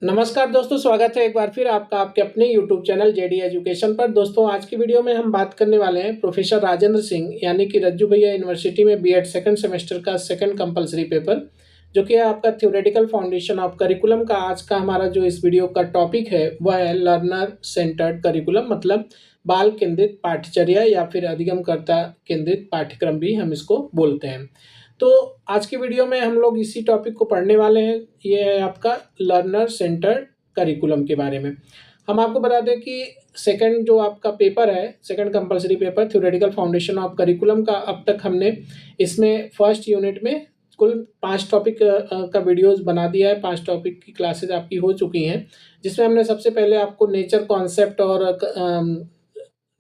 नमस्कार दोस्तों, स्वागत है एक बार फिर आपका आपके अपने YouTube चैनल जेडी एजुकेशन पर। दोस्तों, आज की वीडियो में हम बात करने वाले हैं प्रोफेसर राजेंद्र सिंह यानी कि रज्जू भैया यूनिवर्सिटी में बीएड सेकंड सेमेस्टर का सेकंड कंपलसरी पेपर, जो कि है आपका थ्योरेटिकल फाउंडेशन ऑफ करिकुलम का। आज का हमारा जो इस वीडियो का टॉपिक है वह है लर्नर सेंटर्ड करिकुलम, मतलब बाल केंद्रित पाठ्यचर्या या फिर अधिगमकर्ता केंद्रित पाठ्यक्रम भी हम इसको बोलते हैं। तो आज की वीडियो में हम लोग इसी टॉपिक को पढ़ने वाले हैं। ये है आपका लर्नर सेंटर्ड करिकुलम के बारे में। हम आपको बता दें कि सेकंड जो आपका पेपर है, second compulsory paper theoretical foundation of curriculum का, अब तक हमने इसमें फर्स्ट यूनिट में कुल 5 टॉपिक का वीडियोस बना दिया है। 5 टॉपिक की क्लासेज आपकी हो चुकी हैं, जिसमें हमने सबसे पहले आपको नेचर कॉन्सेप्ट और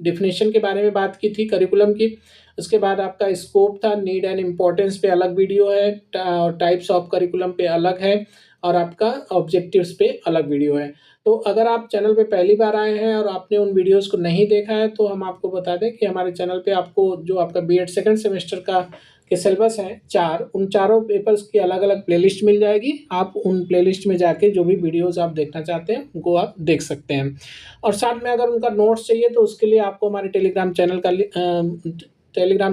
डिफिनेशन के बारे में बात की थी करिकुलम की। उसके बाद आपका स्कोप था, नीड एंड इम्पोर्टेंस पे अलग वीडियो है, टाइप्स ऑफ करिकुलम पे अलग है, और आपका ऑब्जेक्टिव्स पे अलग वीडियो है। तो अगर आप चैनल पे पहली बार आए हैं और आपने उन वीडियोस को नहीं देखा है, तो हम आपको बता दें कि हमारे चैनल पे आपको जो आपका बीएड सेकंड सेमेस्टर का के सिलेबस है 4, उन चारों पेपर्स की अलग अलग प्लेलिस्ट मिल जाएगी। आप उन प्लेलिस्ट में जाके जो भी वीडियोस आप देखना चाहते हैं उनको आप देख सकते हैं। और साथ में अगर उनका नोट्स चाहिए तो उसके लिए आपको हमारे टेलीग्राम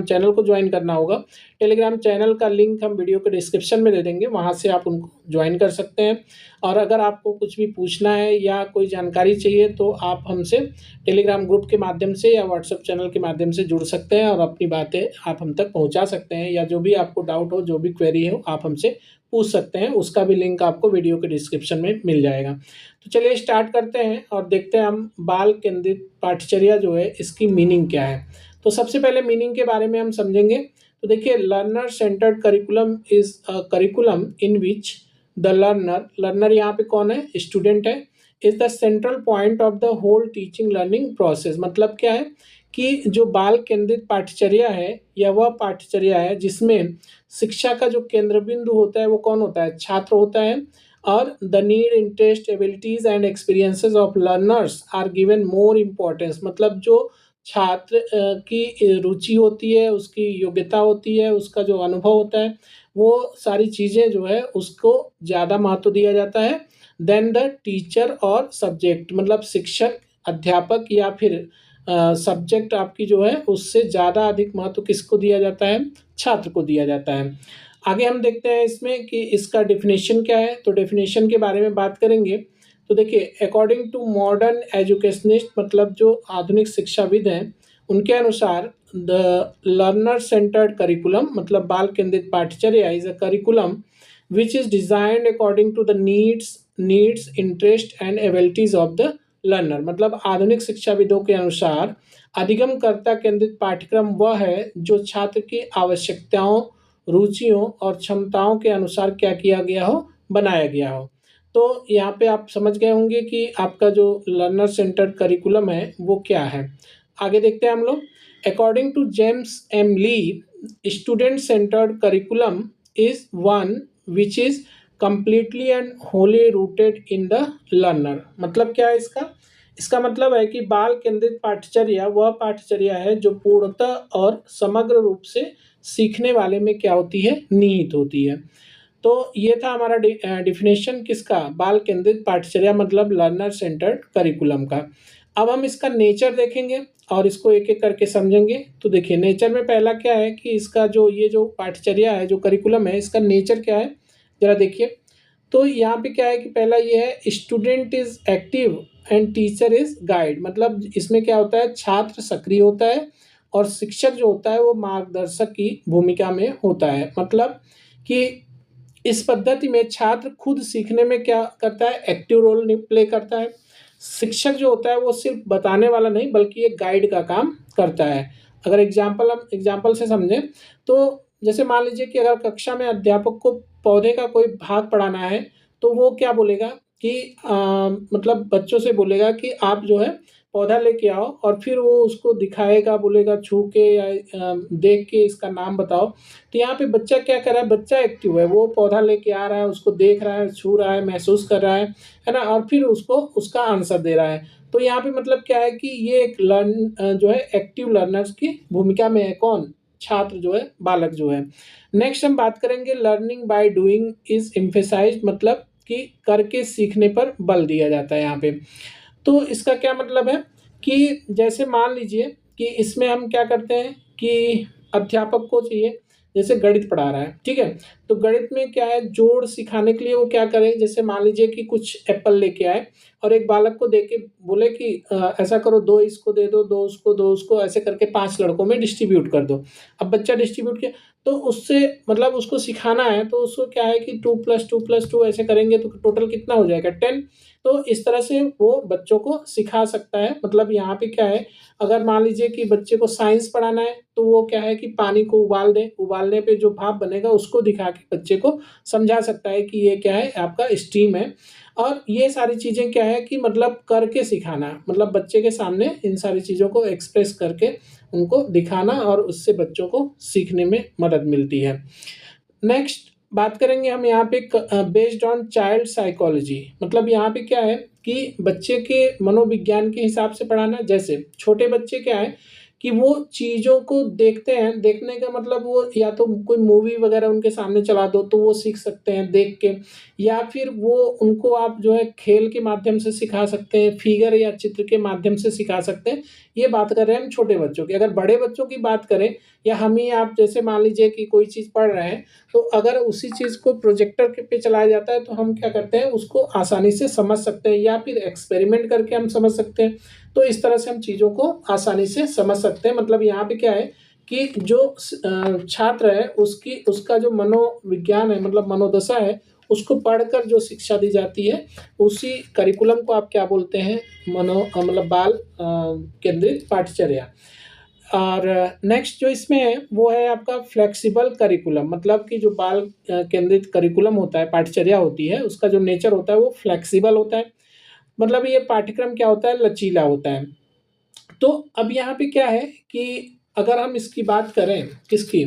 चैनल को ज्वाइन करना होगा। टेलीग्राम चैनल का लिंक हम वीडियो के डिस्क्रिप्शन में दे देंगे, वहाँ से आप उनको ज्वाइन कर सकते हैं। और अगर आपको कुछ भी पूछना है या कोई जानकारी चाहिए तो आप हमसे टेलीग्राम ग्रुप के माध्यम से या व्हाट्सएप चैनल के माध्यम से जुड़ सकते हैं और अपनी बातें आप हम तक पहुँचा सकते हैं, या जो भी आपको डाउट हो, जो भी क्वेरी हो, आप हमसे पूछ सकते हैं। उसका भी लिंक आपको वीडियो के डिस्क्रिप्शन में मिल जाएगा। तो चलिए स्टार्ट करते हैं और देखते हैं हम बाल केंद्रित पाठ्यचर्या जो है इसकी मीनिंग क्या है। तो सबसे पहले मीनिंग के बारे में हम समझेंगे। तो देखिए, learner centred curriculum is a curriculum in which the learner यहाँ पे कौन है? स्टूडेंट है। Is the central point of the whole teaching learning process. मतलब क्या है कि जो बाल केंद्रित पाठ्यचर्या है, यह वह पाठ्यचर्या है जिसमें शिक्षा का जो केंद्र बिंदु होता है वो कौन होता है? छात्र होता है। और the need, interest, abilities and experiences of learners are given more importance. मतलब जो छात्र की रुचि होती है, उसकी योग्यता होती है, उसका जो अनुभव होता है, वो सारी चीज़ें जो है उसको ज़्यादा महत्व दिया जाता है देन द टीचर और सब्जेक्ट। मतलब शिक्षक, अध्यापक या फिर सब्जेक्ट आपकी जो है उससे ज़्यादा अधिक महत्व किसको दिया जाता है? छात्र को दिया जाता है। आगे हम देखते हैं इसमें कि इसका डेफिनेशन क्या है। तो डेफिनेशन के बारे में बात करेंगे। तो देखिए, अकॉर्डिंग टू मॉडर्न एजुकेशनिस्ट, मतलब जो आधुनिक शिक्षाविद हैं, उनके अनुसार द लर्नर सेंटर्ड करिकुलम, मतलब बाल केंद्रित पाठ्यचर्या, is a curriculum which is designed according to the needs, interest and abilities of the learner. मतलब आधुनिक शिक्षाविदों के अनुसार अधिगमकर्ता केंद्रित पाठ्यक्रम वह है जो छात्र की आवश्यकताओं, रुचियों और क्षमताओं के अनुसार क्या किया गया हो? बनाया गया हो। तो यहाँ पे आप समझ गए होंगे कि आपका जो लर्नर सेंटर्ड करिकुलम है वो क्या है। आगे देखते हैं हम लोग। According to James M Lee, student centred curriculum is one which is completely and wholly rooted in the learner। मतलब क्या है इसका? इसका मतलब है कि बाल केंद्रित पाठ्यचर्या वह पाठ्यचर्या है जो पूर्णतः और समग्र रूप से सीखने वाले में क्या होती है? निहित होती है। तो ये था हमारा डिफिनेशन किसका? बाल केंद्रित पाठ्यचर्या मतलब लर्नर सेंटर्ड करिकुलम का। अब हम इसका नेचर देखेंगे और इसको एक एक करके समझेंगे। तो देखिए, नेचर में पहला क्या है कि इसका जो ये जो पाठ्यचर्या है, जो करिकुलम है, इसका नेचर क्या है जरा देखिए। तो यहाँ पे क्या है कि पहला ये है, student is active and teacher is guide. मतलब इसमें क्या होता है? छात्र सक्रिय होता है और शिक्षक जो होता है वो मार्गदर्शक की भूमिका में होता है। मतलब कि इस पद्धति में छात्र खुद सीखने में क्या करता है? एक्टिव रोल प्ले करता है। शिक्षक जो होता है वो सिर्फ बताने वाला नहीं बल्कि एक गाइड का काम करता है। अगर हम एग्जाम्पल से समझें तो जैसे मान लीजिए कि अगर कक्षा में अध्यापक को पौधे का कोई भाग पढ़ाना है, तो वो क्या बोलेगा कि मतलब बच्चों से बोलेगा कि आप जो है पौधा लेके आओ, और फिर वो उसको दिखाएगा, बोलेगा छू के या देख के इसका नाम बताओ। तो यहाँ पे बच्चा क्या कर रहा है? बच्चा एक्टिव है, वो पौधा लेके आ रहा है, उसको देख रहा है, छू रहा है, महसूस कर रहा है ना, और फिर उसको उसका आंसर दे रहा है। तो यहाँ पे मतलब क्या है कि ये एक जो है एक्टिव लर्नर्स की भूमिका में है। कौन? छात्र जो है, बालक जो है। नेक्स्ट हम बात करेंगे learning by doing is emphasised. मतलब कि करके सीखने पर बल दिया जाता है यहाँ पे। तो इसका क्या मतलब है कि जैसे मान लीजिए कि इसमें हम क्या करते हैं कि अध्यापक को चाहिए, जैसे गणित पढ़ा रहा है, ठीक है? तो गणित में क्या है, जोड़ सिखाने के लिए वो क्या करे, जैसे मान लीजिए कि कुछ एप्पल लेके आए और एक बालक को दे के बोले कि ऐसा करो, 2 इसको दे दो, 2 उसको, 2 उसको, ऐसे करके 5 लड़कों में डिस्ट्रीब्यूट कर दो। अब बच्चा डिस्ट्रीब्यूट किया, तो उससे मतलब उसको सिखाना है, तो उसको क्या है कि 2 + 2 + 2 ऐसे करेंगे तो टोटल कितना हो जाएगा, 10। तो इस तरह से वो बच्चों को सिखा सकता है। मतलब यहाँ पे क्या है, अगर मान लीजिए कि बच्चे को साइंस पढ़ाना है, तो वो क्या है कि पानी को उबाल दे, उबालने पे जो भाप बनेगा उसको दिखा के बच्चे को समझा सकता है कि ये क्या है, आपका स्टीम है। और ये सारी चीज़ें क्या है कि मतलब करके सिखाना, मतलब बच्चे के सामने इन सारी चीज़ों को एक्सप्रेस करके उनको दिखाना, और उससे बच्चों को सीखने में मदद मिलती है। नेक्स्ट बात करेंगे हम यहाँ पे बेस्ड ऑन चाइल्ड साइकोलॉजी, मतलब यहाँ पे क्या है कि बच्चे के मनोविज्ञान के हिसाब से पढ़ाना। जैसे छोटे बच्चे क्या है कि वो चीज़ों को देखते हैं, देखने का मतलब वो या तो कोई मूवी वगैरह उनके सामने चला दो तो वो सीख सकते हैं देख के, या फिर वो उनको आप जो है खेल के माध्यम से सिखा सकते हैं, फिगर या चित्र के माध्यम से सिखा सकते हैं। ये बात कर रहे हैं हम छोटे बच्चों की। अगर बड़े बच्चों की बात करें, या हम ही आप जैसे मान लीजिए कि कोई चीज़ पढ़ रहे हैं, तो अगर उसी चीज़ को प्रोजेक्टर के पे चलाया जाता है तो हम क्या करते हैं, उसको आसानी से समझ सकते हैं, या फिर एक्सपेरिमेंट करके हम समझ सकते हैं। तो इस तरह से हम चीज़ों को आसानी से समझ सकते हैं। मतलब यहाँ पे क्या है कि जो छात्र है उसकी उसका जो मनोविज्ञान है, मतलब मनोदशा है, उसको पढ़कर जो शिक्षा दी जाती है, उसी करिकुलम को आप क्या बोलते हैं, मतलब बाल केंद्रित पाठ्यचर्या। और नेक्स्ट जो इसमें है वो है आपका फ्लेक्सिबल करिकुलम, मतलब कि जो बाल केंद्रित करिकुलम होता है, पाठ्यचर्या होती है, उसका जो नेचर होता है वो फ्लेक्सिबल होता है। मतलब ये पाठ्यक्रम क्या होता है, लचीला होता है। तो अब यहाँ पे क्या है कि अगर हम इसकी बात करें, किसकी,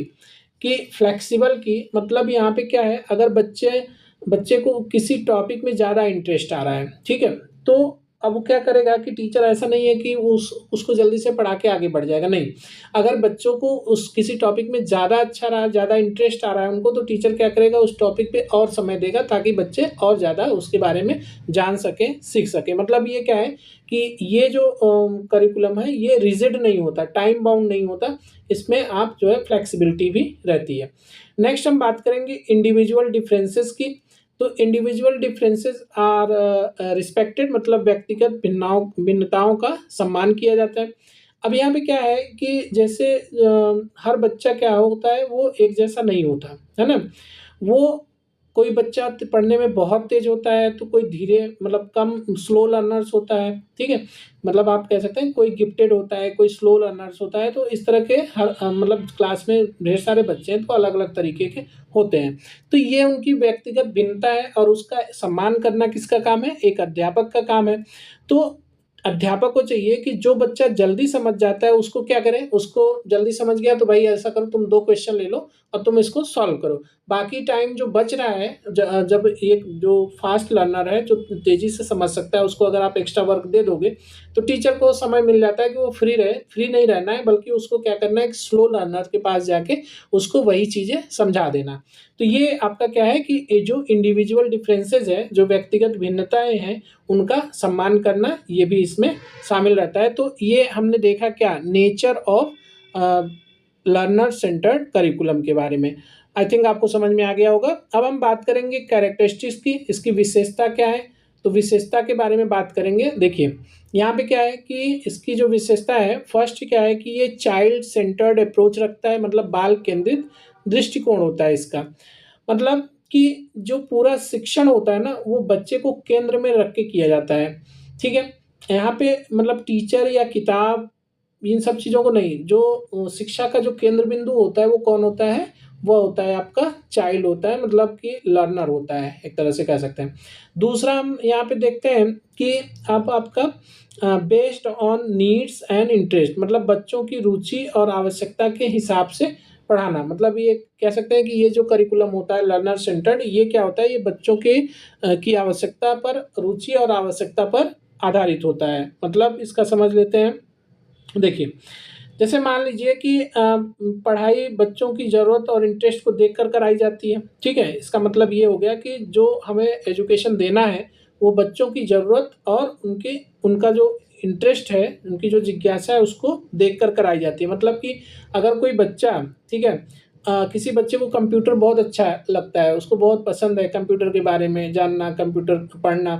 कि फ्लेक्सिबल की, मतलब यहाँ पे क्या है, अगर बच्चे बच्चे को किसी टॉपिक में ज़्यादा इंटरेस्ट आ रहा है, ठीक है, तो अब वो क्या करेगा कि टीचर ऐसा नहीं है कि उसको जल्दी से पढ़ा के आगे बढ़ जाएगा, नहीं। अगर बच्चों को उस किसी टॉपिक में ज़्यादा अच्छा रहा, ज़्यादा इंटरेस्ट आ रहा है उनको, तो टीचर क्या करेगा, उस टॉपिक पे और समय देगा ताकि बच्चे और ज़्यादा उसके बारे में जान सकें, सीख सकें। मतलब ये क्या है कि ये जो करिकुलम है ये रिजिड नहीं होता, टाइम बाउंड नहीं होता, इसमें आप जो है फ्लेक्सिबिलिटी भी रहती है। नेक्स्ट हम बात करेंगे इंडिविजुअल डिफरेंसेस की। तो इंडिविजुअल डिफरेंसेस आर रिस्पेक्टेड, मतलब व्यक्तिगत भिन्नताओं का सम्मान किया जाता है। अब यहाँ पे क्या है कि जैसे हर बच्चा क्या होता है, वो एक जैसा नहीं होता, है ना? वो कोई बच्चा पढ़ने में बहुत तेज़ होता है, तो कोई धीरे, मतलब कम स्लो लर्नर्स होता है, ठीक है? मतलब आप कह सकते हैं कोई गिफ्टेड होता है, कोई स्लो लर्नर्स होता है, तो इस तरह के मतलब क्लास में ढेर सारे बच्चे हैं, तो अलग-अलग तरीके के होते हैं। तो ये उनकी व्यक्तिगत भिन्नता है, और उसका सम्मान करना किसका काम है? एक अध्यापक का काम है। तो अध्यापक को चाहिए कि जो बच्चा जल्दी समझ जाता है उसको क्या करें, उसको जल्दी समझ गया तो भाई ऐसा करो, तुम 2 क्वेश्चन ले लो और तुम इसको सॉल्व करो। बाकी टाइम जो बच रहा है, जब एक जो फास्ट लर्नर है, जो तेज़ी से समझ सकता है, उसको अगर आप एक्स्ट्रा वर्क दे दोगे, तो टीचर को समय मिल जाता है कि वो फ्री रहे। फ्री नहीं रहना है, बल्कि उसको क्या करना है, एक स्लो लर्नर के पास जाके उसको वही चीज़ें समझा देना। तो ये आपका क्या है कि ये जो इंडिविजुअल डिफरेंसेस है, जो व्यक्तिगत भिन्नताएँ हैं, उनका सम्मान करना, ये भी इसमें शामिल रहता है। तो ये हमने देखा क्या, nature of learner centred curriculum के बारे में। आई थिंक आपको समझ में आ गया होगा। अब हम बात करेंगे कैरेक्टरिस्टिक्स की, इसकी विशेषता क्या है? तो विशेषता के बारे में बात करेंगे। देखिए, यहाँ पे क्या है कि इसकी जो विशेषता है, फर्स्ट क्या है कि ये चाइल्ड सेंटर्ड अप्रोच रखता है, मतलब बाल केंद्रित दृष्टिकोण होता है इसका। मतलब कि जो पूरा शिक्षण होता है ना, वो बच्चे को केंद्र में रख के किया जाता है, ठीक है? यहाँ पे मतलब टीचर या किताब, इन सब चीज़ों को नहीं, जो शिक्षा का जो केंद्र बिंदु होता है वो कौन होता है? वो होता है आपका चाइल्ड होता है, मतलब कि लर्नर होता है, एक तरह से कह सकते हैं। दूसरा हम यहाँ पे देखते हैं कि अब आपका based on needs and interest, मतलब बच्चों की रुचि और आवश्यकता के हिसाब से पढ़ाना। मतलब ये कह सकते हैं कि ये जो करिकुलम होता है लर्नर सेंटर्ड, ये क्या होता है, ये बच्चों के की आवश्यकता पर, रुचि और आवश्यकता पर आधारित होता है। मतलब इसका समझ लेते हैं। देखिए, जैसे मान लीजिए कि पढ़ाई बच्चों की ज़रूरत और इंटरेस्ट को देख कर कराई जाती है, ठीक है? इसका मतलब ये हो गया कि जो हमें एजुकेशन देना है, वो बच्चों की ज़रूरत और उनका जो इंटरेस्ट है, उनकी जो जिज्ञासा है, उसको देख कर कराई जाती है। मतलब कि अगर कोई बच्चा, ठीक है, किसी बच्चे को कंप्यूटर बहुत अच्छा लगता है, उसको बहुत पसंद है कंप्यूटर के बारे में जानना, कंप्यूटर पढ़ना,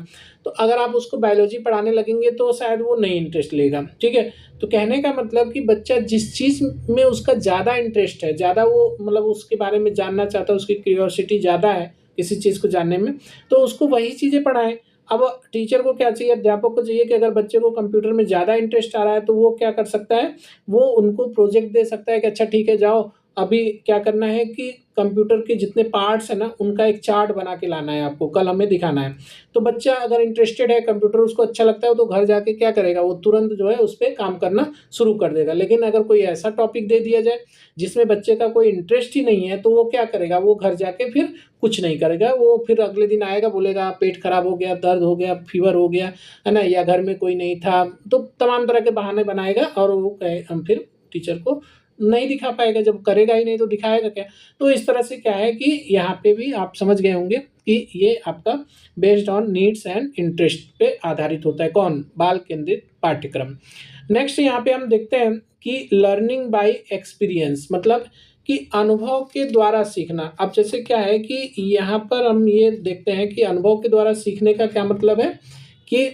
तो अगर आप उसको बायोलॉजी पढ़ाने लगेंगे तो शायद वो नहीं इंटरेस्ट लेगा, ठीक है? तो कहने का मतलब कि बच्चा जिस चीज़ में उसका ज़्यादा इंटरेस्ट है, ज़्यादा वो मतलब उसके बारे में जानना चाहता है, उसकी क्यूरियोसिटी ज़्यादा है किसी चीज़ को जानने में, तो उसको वही चीज़ें पढ़ाएँ। अब टीचर को क्या चाहिए, अध्यापक को चाहिए कि अगर बच्चे को कंप्यूटर में ज़्यादा इंटरेस्ट आ रहा है, तो वो क्या कर सकता है, वो उनको प्रोजेक्ट दे सकता है कि अच्छा ठीक है, जाओ अभी क्या करना है कि कंप्यूटर के जितने पार्ट्स हैं ना, उनका एक चार्ट बना के लाना है आपको, कल हमें दिखाना है। तो बच्चा अगर इंटरेस्टेड है, कंप्यूटर उसको अच्छा लगता है, तो घर जाके क्या करेगा, वो तुरंत जो है उस पे काम करना शुरू कर देगा। लेकिन अगर कोई ऐसा टॉपिक दे दिया जाए, जिसमें बच्चे का कोई इंटरेस्ट ही नहीं है, तो वो क्या करेगा, वो घर जाके फिर कुछ नहीं करेगा। वो फिर अगले दिन आएगा, बोलेगा पेट खराब हो गया, दर्द हो गया, फ़ीवर हो गया, है ना? या घर में कोई नहीं था, तो तमाम तरह के बहाने बनाएगा और वो हम फिर टीचर को नहीं दिखा पाएगा। जब करेगा ही नहीं तो दिखाएगा क्या? तो इस तरह से क्या है कि यहाँ पे भी आप समझ गए होंगे कि ये आपका based on needs and interest पे आधारित होता है। कौन? बाल केंद्रित पाठ्यक्रम। नेक्स्ट यहाँ पे हम देखते हैं कि लर्निंग बाय एक्सपीरियंस, मतलब कि अनुभव के द्वारा सीखना। अब जैसे क्या है कि यहाँ पर हम ये देखते हैं कि अनुभव के द्वारा सीखने का क्या मतलब है कि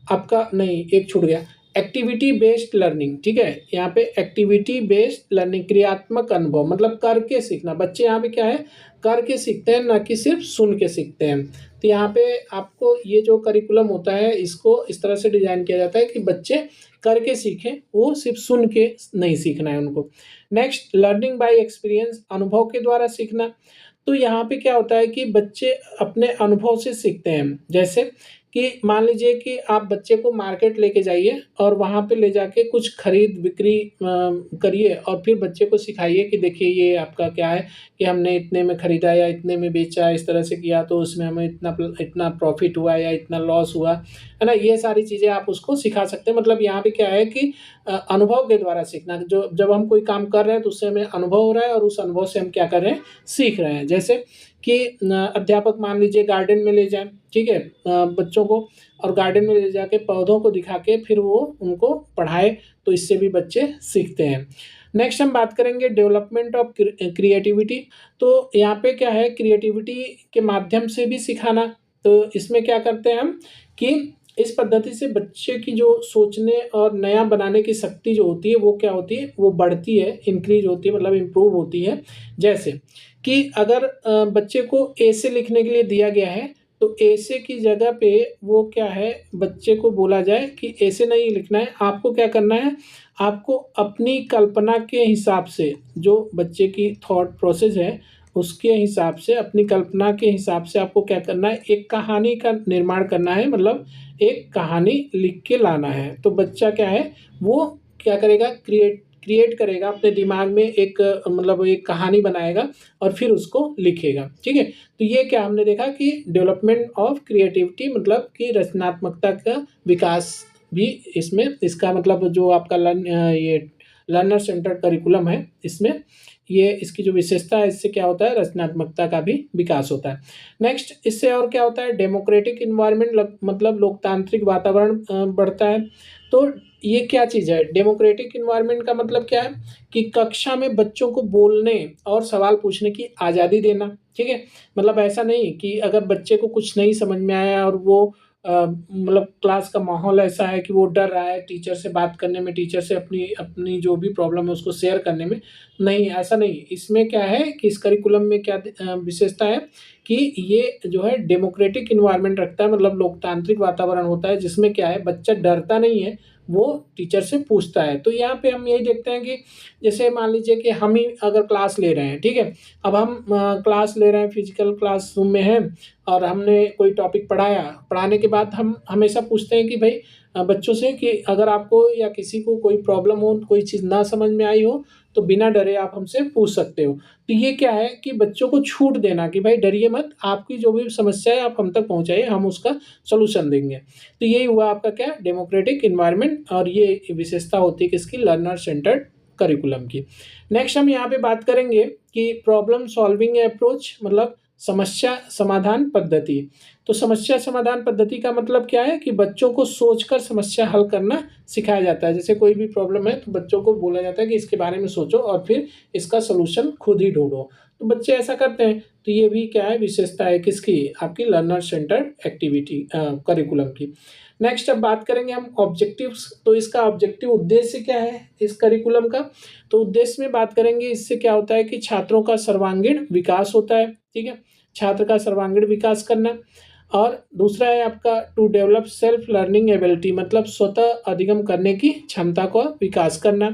आपका नहीं, एक छूट गया, एक्टिविटी बेस्ड लर्निंग, ठीक है? यहाँ पे एक्टिविटी बेस्ड लर्निंग, क्रियात्मक अनुभव, मतलब करके सीखना। बच्चे यहाँ पे क्या है, करके सीखते हैं, ना कि सिर्फ सुन के सीखते हैं। तो यहाँ पे आपको ये जो करिकुलम होता है, इसको इस तरह से डिज़ाइन किया जाता है कि बच्चे करके सीखें, वो सिर्फ सुन के नहीं सीखना है उनको। नेक्स्ट, लर्निंग बाय एक्सपीरियंस, अनुभव के द्वारा सीखना। तो यहाँ पे क्या होता है कि बच्चे अपने अनुभव से सीखते हैं। जैसे कि मान लीजिए कि आप बच्चे को मार्केट लेके जाइए और वहाँ पे ले जाके कुछ खरीद बिक्री करिए और फिर बच्चे को सिखाइए कि देखिए ये आपका क्या है कि हमने इतने में खरीदा या इतने में बेचा, इस तरह से किया तो उसमें हमें इतना प्रॉफिट हुआ या इतना लॉस हुआ, है ना? ये सारी चीज़ें आप उसको सिखा सकते हैं। मतलब यहाँ पे क्या है कि अनुभव के द्वारा सीखना, जो जब हम कोई काम कर रहे हैं तो उससे हमें अनुभव हो रहा है और उस अनुभव से हम क्या कर रहे हैं, सीख रहे हैं। जैसे कि अध्यापक मान लीजिए गार्डन में ले जाएँ, ठीक है? बच्चों को, और गार्डन में ले जाके पौधों को दिखा के फिर वो उनको पढ़ाए, तो इससे भी बच्चे सीखते हैं। नेक्स्ट हम बात करेंगे डेवलपमेंट ऑफ क्रिएटिविटी। तो यहाँ पे क्या है, क्रिएटिविटी के माध्यम से भी सिखाना। तो इसमें क्या करते हैं हम कि इस पद्धति से बच्चे की जो सोचने और नया बनाने की शक्ति जो होती है, वो क्या होती है, वो बढ़ती है, इंक्रीज़ होती है, मतलब इम्प्रूव होती है। जैसे कि अगर बच्चे को ऐसे लिखने के लिए दिया गया है, तो ऐसे की जगह पे वो क्या है, बच्चे को बोला जाए कि ऐसे नहीं लिखना है, आपको क्या करना है, आपको अपनी कल्पना के हिसाब से, जो बच्चे की थॉट प्रोसेस है, उसके हिसाब से, अपनी कल्पना के हिसाब से आपको क्या करना है, एक कहानी का निर्माण करना है, मतलब एक कहानी लिख के लाना है। तो बच्चा क्या है, वो क्या करेगा, क्रिएट करेगा अपने दिमाग में एक मतलब एक कहानी बनाएगा और फिर उसको लिखेगा, ठीक है? तो ये क्या हमने देखा कि डेवलपमेंट ऑफ क्रिएटिविटी, मतलब कि रचनात्मकता का विकास भी इसमें, इसका मतलब जो आपका ये लर्नर सेंटर्ड करिकुलम है, इसमें ये इसकी जो विशेषता है, इससे क्या होता है, रचनात्मकता का भी विकास होता है। नेक्स्ट, इससे और क्या होता है, डेमोक्रेटिक इन्वायरमेंट, मतलब लोकतांत्रिक वातावरण बढ़ता है। तो ये क्या चीज़ है, डेमोक्रेटिक इन्वायरमेंट का मतलब क्या है कि कक्षा में बच्चों को बोलने और सवाल पूछने की आज़ादी देना, ठीक है? मतलब ऐसा नहीं कि अगर बच्चे को कुछ नहीं समझ में आया और वो मतलब क्लास का माहौल ऐसा है कि वो डर रहा है टीचर से बात करने में, टीचर से अपनी अपनी जो भी प्रॉब्लम है उसको शेयर करने में, नहीं, ऐसा नहीं। इसमें क्या है कि इस करिकुलम में क्या विशेषता है कि ये जो है डेमोक्रेटिक इन्वायरमेंट रखता है, मतलब लोकतांत्रिक वातावरण होता है, जिसमें क्या है, बच्चा डरता नहीं है, वो टीचर से पूछता है। तो यहाँ पे हम यही देखते हैं कि जैसे मान लीजिए कि हम ही अगर क्लास ले रहे हैं, ठीक है? अब हम क्लास ले रहे हैं, फिजिकल क्लासरूम में हैं और हमने कोई टॉपिक पढ़ाया, पढ़ाने के बाद हम हमेशा पूछते हैं कि भाई बच्चों से कि अगर आपको या किसी को कोई प्रॉब्लम हो, कोई चीज़ ना समझ में आई हो, तो बिना डरे आप हमसे पूछ सकते हो। तो ये क्या है कि बच्चों को छूट देना कि भाई डरिए मत, आपकी जो भी समस्या है आप हम तक पहुँचाइए, हम उसका सॉल्यूशन देंगे। तो यही हुआ आपका क्या, डेमोक्रेटिक एनवायरनमेंट, और ये विशेषता होती है किसकी, लर्नर सेंटर्ड करिकुलम की। नेक्स्ट हम यहाँ पे बात करेंगे कि प्रॉब्लम सॉल्विंग अप्रोच, मतलब समस्या समाधान पद्धति। तो समस्या समाधान पद्धति का मतलब क्या है कि बच्चों को सोचकर समस्या हल करना सिखाया जाता है। जैसे कोई भी प्रॉब्लम है तो बच्चों को बोला जाता है कि इसके बारे में सोचो और फिर इसका सलूशन खुद ही ढूंढो, तो बच्चे ऐसा करते हैं। तो ये भी क्या है, विशेषता है किसकी, आपकी लर्नर सेंटर्ड एक्टिविटी करिकुलम की। नेक्स्ट अब बात करेंगे हम ऑब्जेक्टिव्स। तो इसका ऑब्जेक्टिव उद्देश्य क्या है इस करिकुलम का, तो उद्देश्य में बात करेंगे, इससे क्या होता है कि छात्रों का सर्वांगीण विकास होता है, ठीक है, छात्र का सर्वांगीण विकास करना। और दूसरा है आपका to develop self learning ability, मतलब स्वतः अधिगम करने की क्षमता का विकास करना।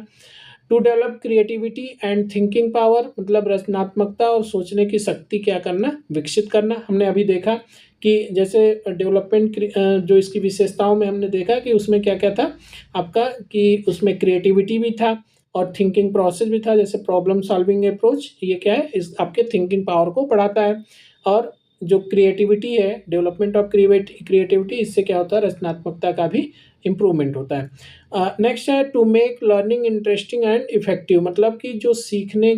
To develop creativity and thinking power, मतलब रचनात्मकता और सोचने की शक्ति क्या करना, विकसित करना। हमने अभी देखा कि जैसे डेवलपमेंट जो इसकी विशेषताओं में हमने देखा कि उसमें क्या क्या था आपका, कि उसमें क्रिएटिविटी भी था और थिंकिंग प्रोसेस भी था, जैसे प्रॉब्लम सॉल्विंग अप्रोच, ये क्या है, इस आपके थिंकिंग पावर को बढ़ाता है। और जो क्रिएटिविटी है, डेवलपमेंट ऑफ क्रिएटिविटी, इससे क्या होता है, रचनात्मकता का भी इम्प्रूवमेंट होता है। नेक्स्ट है to make learning interesting and effective, मतलब कि जो सीखने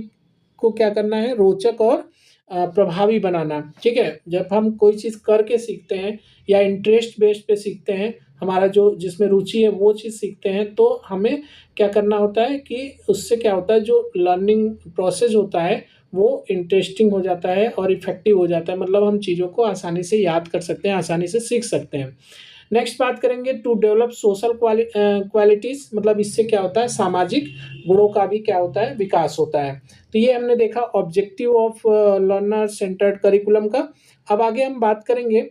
को क्या करना है, रोचक और प्रभावी बनाना, ठीक है। जब हम कोई चीज़ करके सीखते हैं या इंटरेस्ट बेस्ड पे सीखते हैं, हमारा जो जिसमें रुचि है वो चीज़ सीखते हैं, तो हमें क्या करना होता है कि उससे क्या होता है, जो लर्निंग प्रोसेस होता है वो इंटरेस्टिंग हो जाता है और इफेक्टिव हो जाता है, मतलब हम चीज़ों को आसानी से याद कर सकते हैं, आसानी से सीख सकते हैं। नेक्स्ट बात करेंगे टू डेवलप सोशल क्वालिटीज़, मतलब इससे क्या होता है, सामाजिक गुणों का भी क्या होता है, विकास होता है। तो ये हमने देखा objective of learner centred curriculum का। अब आगे हम बात करेंगे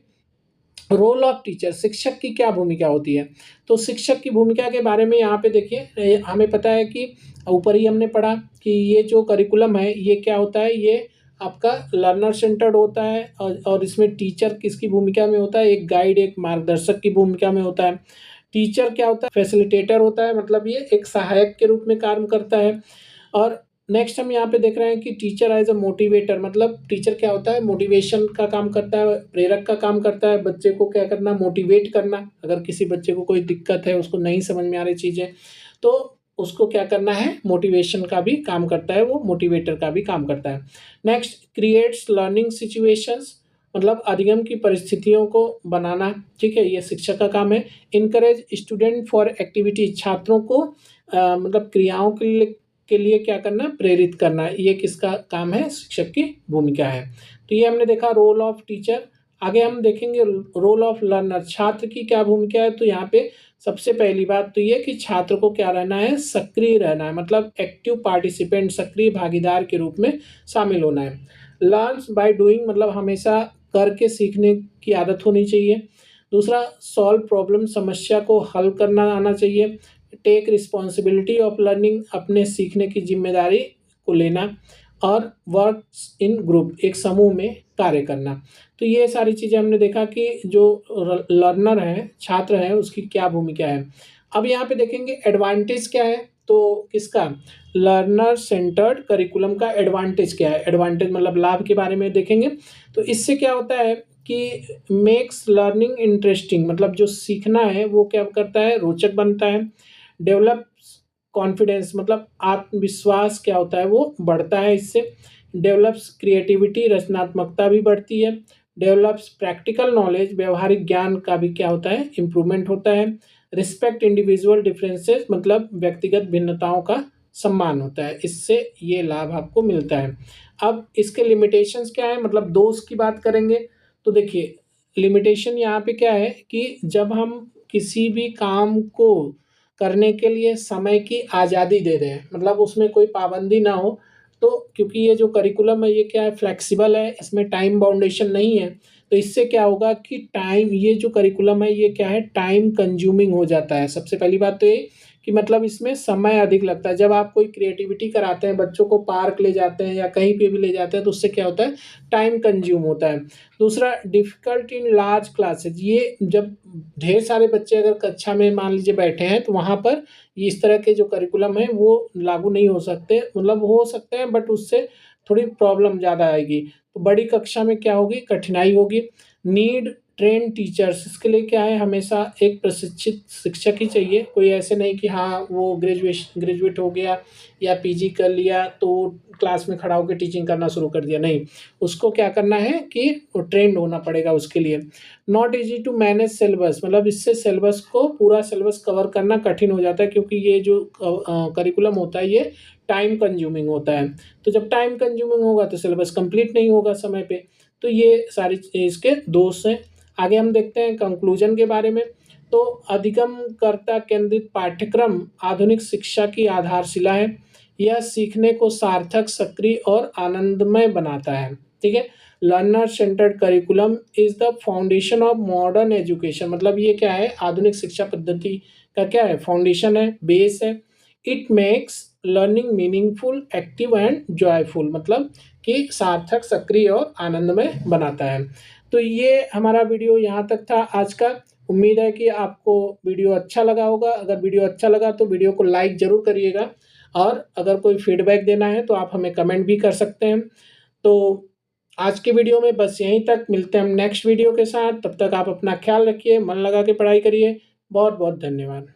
रोल ऑफ टीचर, शिक्षक की क्या भूमिका होती है। तो शिक्षक की भूमिका के बारे में यहाँ पे देखिए, हमें पता है कि ऊपर ही हमने पढ़ा कि ये जो करिकुलम है ये क्या होता है, ये आपका लर्नर सेंटर्ड होता है, और इसमें टीचर किसकी भूमिका में होता है, एक गाइड, एक मार्गदर्शक की भूमिका में होता है। टीचर क्या होता है, फैसिलिटेटर होता है, मतलब ये एक सहायक के रूप में कार्य करता है। और नेक्स्ट हम यहाँ पे देख रहे हैं कि टीचर एज अ मोटिवेटर, मतलब टीचर क्या होता है, मोटिवेशन का काम करता है, प्रेरक का काम करता है, बच्चे को क्या करना, मोटिवेट करना। अगर किसी बच्चे को कोई दिक्कत है, उसको नहीं समझ में आ रही चीज़ें, तो उसको क्या करना है, मोटिवेशन का भी काम करता है, वो मोटिवेटर का भी काम करता है। नेक्स्ट क्रिएट्स लर्निंग सिचुएशंस, मतलब अधिगम की परिस्थितियों को बनाना, ठीक है, ये शिक्षक का काम है। इनकरेज स्टूडेंट फॉर एक्टिविटी, छात्रों को मतलब क्रियाओं के लिए क्या करना, प्रेरित करना, ये किसका काम है, शिक्षक की भूमिका है। तो ये हमने देखा रोल ऑफ टीचर। आगे हम देखेंगे रोल ऑफ लर्नर, छात्र की क्या भूमिका है। तो यहाँ पे सबसे पहली बात तो ये कि छात्र को क्या रहना है, सक्रिय रहना है, मतलब एक्टिव पार्टिसिपेंट, सक्रिय भागीदार के रूप में शामिल होना है। लर्न्स बाय डूइंग, मतलब हमेशा करके सीखने की आदत होनी चाहिए। दूसरा सॉल्व प्रॉब्लम, समस्या को हल करना आना चाहिए। टेक रिस्पॉन्सिबिलिटी ऑफ लर्निंग, अपने सीखने की जिम्मेदारी को लेना। और वर्क इन ग्रुप, एक समूह में कार्य करना। तो ये सारी चीज़ें हमने देखा कि जो लर्नर है, छात्र है, उसकी क्या भूमिका है। अब यहाँ पे देखेंगे एडवांटेज क्या है, तो किसका, लर्नर सेंटर्ड करिकुलम का एडवांटेज क्या है। एडवांटेज मतलब लाभ के बारे में देखेंगे। तो इससे क्या होता है कि मेक्स लर्निंग इंटरेस्टिंग, मतलब जो सीखना है वो क्या करता है, रोचक बनता है। डेवलप्स कॉन्फिडेंस, मतलब आत्मविश्वास क्या होता है, वो बढ़ता है इससे। डेवलप्स क्रिएटिविटी, रचनात्मकता भी बढ़ती है। डेवलप्स प्रैक्टिकल नॉलेज, व्यवहारिक ज्ञान का भी क्या होता है, इम्प्रूवमेंट होता है। रिस्पेक्ट इंडिविजुअल डिफरेंसेस, मतलब व्यक्तिगत भिन्नताओं का सम्मान होता है, इससे ये लाभ आपको मिलता है। अब इसके लिमिटेशंस क्या है, मतलब दोष की बात करेंगे। तो देखिए लिमिटेशन यहाँ पे क्या है कि जब हम किसी भी काम को करने के लिए समय की आज़ादी दे दें, मतलब उसमें कोई पाबंदी ना हो, तो क्योंकि ये जो करिकुलम है ये क्या है, फ्लेक्सिबल है, इसमें टाइम बाउंडेशन नहीं है। तो इससे क्या होगा कि टाइम, ये जो करिकुलम है ये क्या है, टाइम कंज्यूमिंग हो जाता है। सबसे पहली बात तो ये कि मतलब इसमें समय अधिक लगता है। जब आप कोई क्रिएटिविटी कराते हैं, बच्चों को पार्क ले जाते हैं या कहीं पे भी ले जाते हैं, तो उससे क्या होता है, टाइम कंज्यूम होता है। दूसरा, डिफ़िकल्ट इन लार्ज क्लासेस, ये जब ढेर सारे बच्चे अगर कक्षा में मान लीजिए बैठे हैं, तो वहाँ पर ये इस तरह के जो करिकुलम है वो लागू नहीं हो सकते, मतलब हो सकते हैं बट उससे थोड़ी प्रॉब्लम ज़्यादा आएगी। तो बड़ी कक्षा में क्या होगी, कठिनाई होगी। नीड ट्रेन्ड टीचर्स, इसके लिए क्या है, हमेशा एक प्रशिक्षित शिक्षक ही चाहिए। कोई ऐसे नहीं कि हाँ वो ग्रेजुएट हो गया या पीजी कर लिया तो क्लास में खड़ा होकर टीचिंग करना शुरू कर दिया, नहीं। उसको क्या करना है कि वो ट्रेंड होना पड़ेगा उसके लिए। Not easy to manage syllabus, मतलब इससे सिलेबस को, पूरा सिलेबस कवर करना कठिन हो जाता है, क्योंकि ये जो करिकुलम होता है ये टाइम कंज्यूमिंग होता है। तो जब टाइम कंज्यूमिंग होगा तो सिलेबस कंप्लीट नहीं होगा समय पे। तो ये सारी इसके दोष हैं। आगे हम देखते हैं कंक्लूजन के बारे में। तो अधिगमकर्ता केंद्रित पाठ्यक्रम आधुनिक शिक्षा की आधारशिला है। यह सीखने को सार्थक, सक्रिय और आनंदमय बनाता है। ठीक है? Learner centred curriculum is the foundation of modern education, मतलब ये क्या है, आधुनिक शिक्षा पद्धति का क्या है, फाउंडेशन है, बेस है। It makes learning meaningful, active and joyful, मतलब कि सार्थक, सक्रिय और आनंदमय बनाता है। तो ये हमारा वीडियो यहाँ तक था आज का। उम्मीद है कि आपको वीडियो अच्छा लगा होगा। अगर वीडियो अच्छा लगा तो वीडियो को लाइक ज़रूर करिएगा, और अगर कोई फीडबैक देना है तो आप हमें कमेंट भी कर सकते हैं। तो आज की वीडियो में बस यहीं तक, मिलते हैं हम नेक्स्ट वीडियो के साथ। तब तक आप अपना ख्याल रखिए, मन लगा के पढ़ाई करिए। बहुत बहुत धन्यवाद।